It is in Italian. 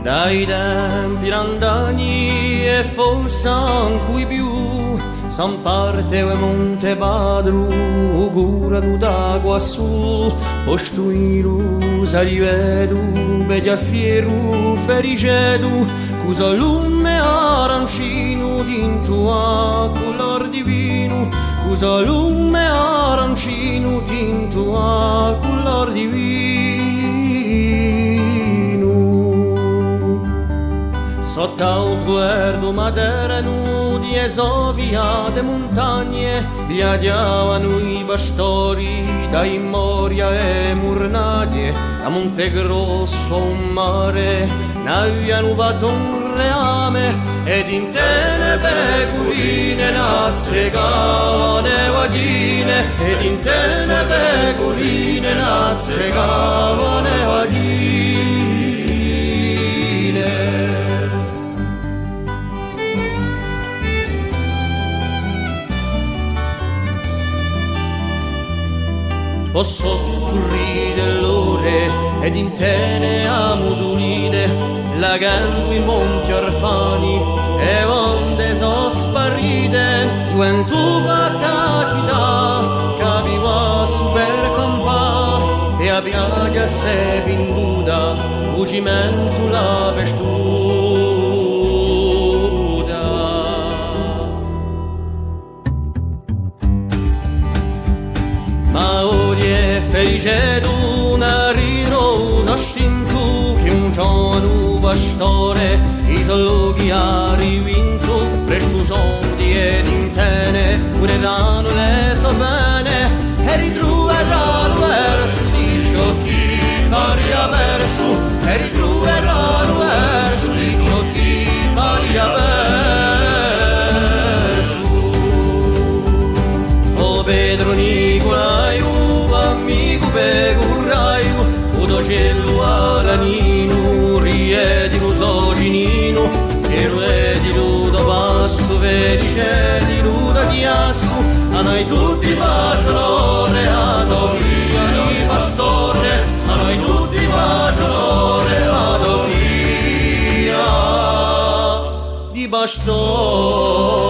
Dai tempi lontani e forse anche più, San parte e monte padru, curano da quassù, postuiru, salivedu, bedia fieru, fericedu, cusa lume arancino tinto a color divino, cusa lume arancino tinto a color divino. Sotto lo sguardo materno di Esovia de montagne viaggiavano i pastori da Moria e Murnaglie a Monte Grosso un mare n'avevano fatto un reame ed in tene pecorine nazzecavano e vagine ed in tene pecorine nazzecavano e vagine. Posso scurrire l'ore ed in tene a modulide lagando i monti orfani e onde so sparite quanto capacità capiva super compà e a piaglia se vinduta u cimento la vestuta. Ma felice d'una rirosa stintu che un giorno pastore i sologhi ha rivinto presto soldi ed intene cureranno le sovene e ritroveranno verso di sciocchi paria verso e ritroveranno verso di sciocchi paria verso. O Pedro Nicolaio amico pecurraio, udo cielo alanino, riedi lo soginino, cielo e di ludo passo, felice di luda chiasso, a noi tutti facciano reato, via di pastore, a noi tutti facciano reato, via di pastore.